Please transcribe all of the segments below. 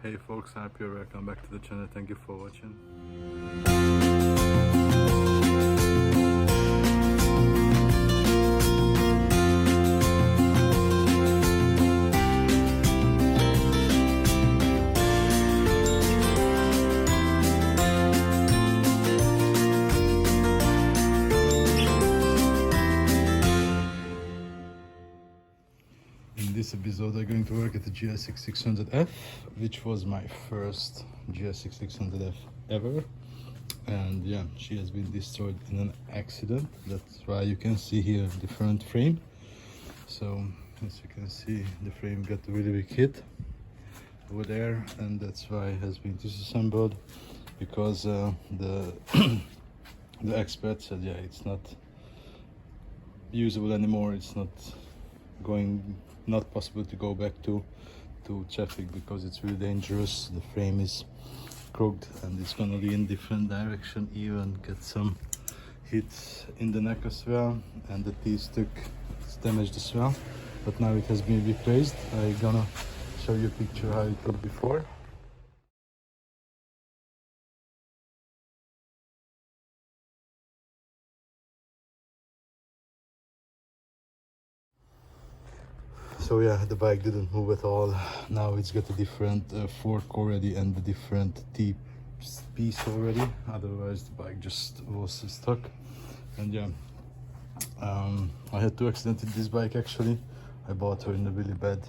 Hey folks, I'm here. Welcome back to the channel. Thank you for watching. In this episode I'm going to work at the gsx-600f, which was my first gsx-600f ever. And yeah, she has been destroyed in an accident. That's why you can see here the front frame. So as you can see, the frame got a really big hit over there, and that's why it has been disassembled, because the the expert said, yeah, it's not usable anymore. It's not possible to go back to traffic because it's really dangerous. The frame is crooked and it's gonna be in different direction, even get some hits in the neck as well, and the T-stick is damaged as well, but now it has been replaced. I'm gonna show you a picture how it looked before. So yeah, the bike didn't move at all. Now it's got a different fork already and a different T-piece already. Otherwise the bike just was stuck. And yeah, I had two accidents with this bike actually. I bought her in a really bad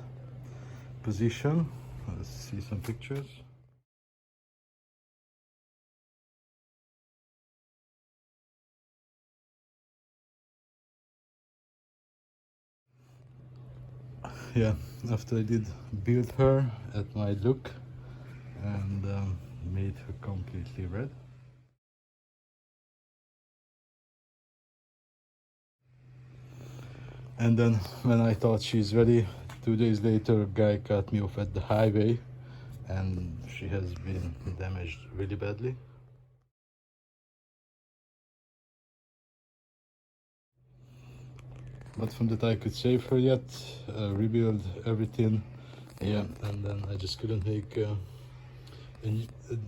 position. Let's see some pictures. Yeah, after I did build her at my look and made her completely red. And then when I thought she's ready, 2 days later a guy cut me off at the highway and she has been damaged really badly. But from that I could save her yet, rebuild everything. Yeah, and then I just couldn't make a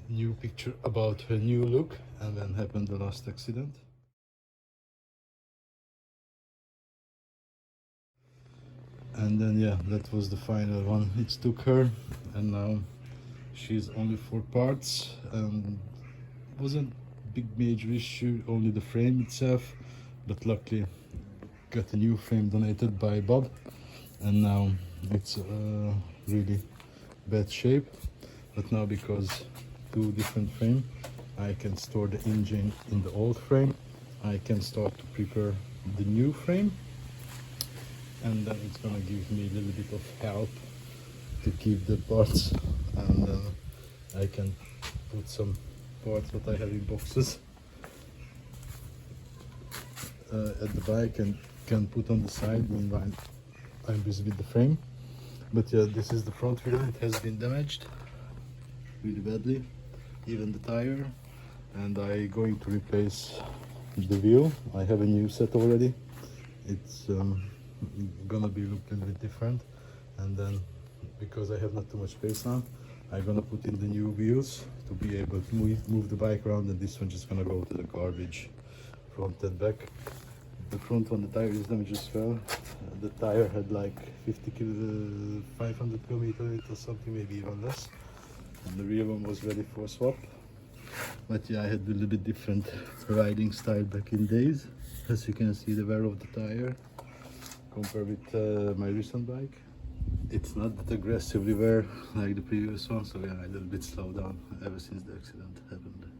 new picture about her new look, and then happened the last accident. And then yeah, that was the final one. It took her, and now she's only 4 parts, and wasn't big major issue, only the frame itself, but luckily got a new frame donated by Bob, and now it's really bad shape. But now, because 2 different frame, I can store the engine in the old frame. I can start to prepare the new frame, and then it's gonna give me a little bit of help to keep the parts, and I can put some parts that I have in boxes at the bike and can put on the side meanwhile I'm busy with the frame. But yeah, this is the front wheel. It has been damaged really badly, even the tire, and I'm going to replace the wheel. I have a new set already. It's gonna be look a little bit different, and then because I have not too much space now, I'm gonna put in the new wheels to be able to move the bike around, and this one just gonna go to the garbage, front and back. The front one, the tire is damaged as well. The tire had like 500 kilometers or something, maybe even less, and the rear one was ready for swap. But yeah, I had a little bit different riding style back in days. As you can see, the wear of the tire compared with my recent bike, it's not that aggressively wear like the previous one, so yeah, a little bit slowed down ever since the accident happened.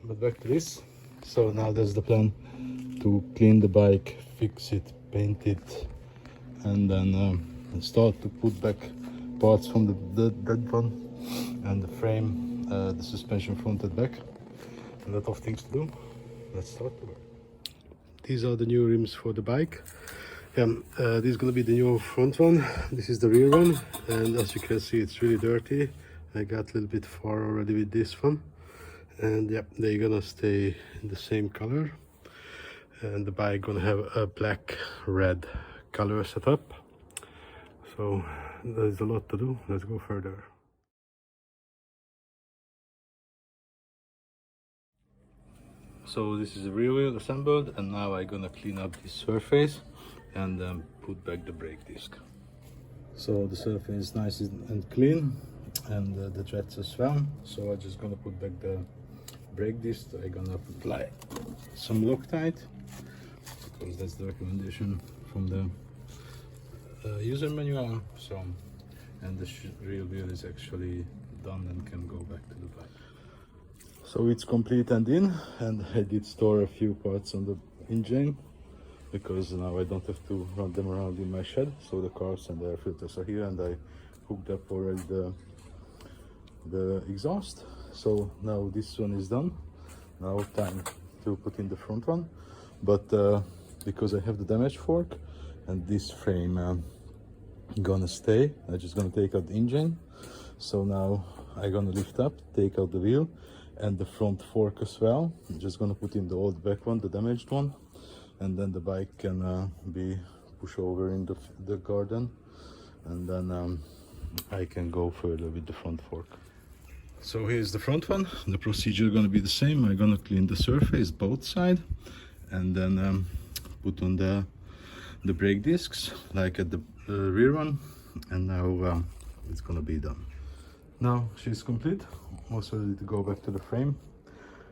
But back to this. So now there's the plan to clean the bike, fix it, paint it, and then start to put back parts from that one, and the frame, the suspension front and back. A lot of things to do. Let's start to work. These are the new rims for the bike. Yeah, this is gonna be the new front one. This is the rear one, and as you can see, it's really dirty. I got a little bit far already with this one, and yeah, they're gonna stay in the same color, and the bike gonna have a black red color setup. So there's a lot to do. Let's go further. So this is the rear wheel assembled, and now I'm gonna clean up this surface and put back the brake disc. So the surface is nice and clean, and the threads as well. So I'm just gonna put back the brake disc. I'm gonna apply some Loctite, because that's the recommendation from the user manual. So, and the rear wheel is actually done and can go back to the bike. So it's complete and in, and I did store a few parts on the engine, because now I don't have to run them around in my shed. So the carbs and the air filters are here, and I hooked up already the exhaust. So now this one is done. Now time to put in the front one, but because I have the damaged fork and this frame gonna stay, I'm just gonna take out the engine. So now I'm gonna lift up, take out the wheel and the front fork as well. I'm just gonna put in the old back one, the damaged one, and then the bike can be pushed over in the garden, and then I can go further with the front fork. So here's the front one. The procedure is gonna be the same. I'm gonna clean the surface both sides, and then put on the brake discs like at the rear one, and now it's gonna be done. Now she's complete, also ready to go back to the frame,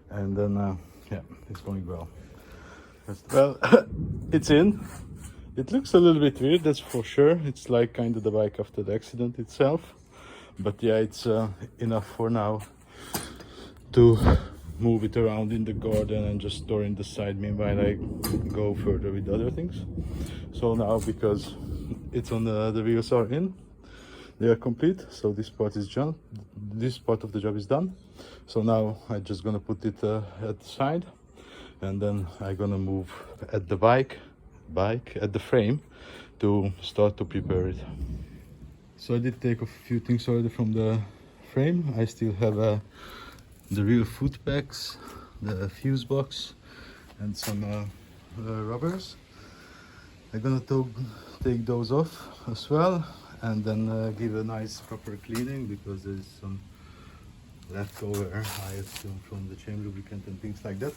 and then yeah, it's going well. Well, it's in. It looks a little bit weird, that's for sure. It's like kind of the bike after the accident itself, but yeah, it's enough for now to move it around in the garden and just store in the side meanwhile I go further with other things. So now, because it's on the wheels are in, they are complete, so this part is done. This part of the job is done. So now I'm just gonna put it at the side, and then I'm gonna move at the bike at the frame to start to prepare it. So I did take a few things already from the frame. I still have the rear foot pegs, the fuse box, and some rubbers. I'm gonna take those off as well, and then give a nice proper cleaning, because there's some leftover, I assume, from the chain lubricant and things like that.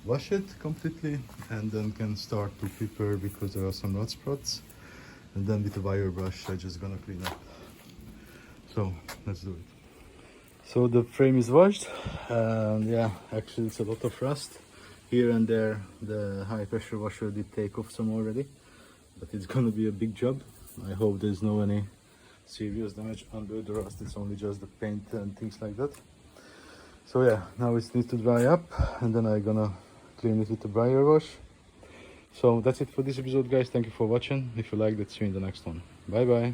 Wash it completely, and then can start to prepare, because there are some rot spots. And then with a wire brush I'm just gonna clean up. So let's do it. So the frame is washed, and yeah, actually it's a lot of rust here and there. The high pressure washer did take off some already, but it's gonna be a big job. I hope there's no any serious damage under the rust. It's only just the paint and things like that. So yeah, now it needs to dry up, and then I'm gonna clean it with the wire wash. So that's it for this episode, guys. Thank you for watching. If you liked it, see you in the next one. Bye bye.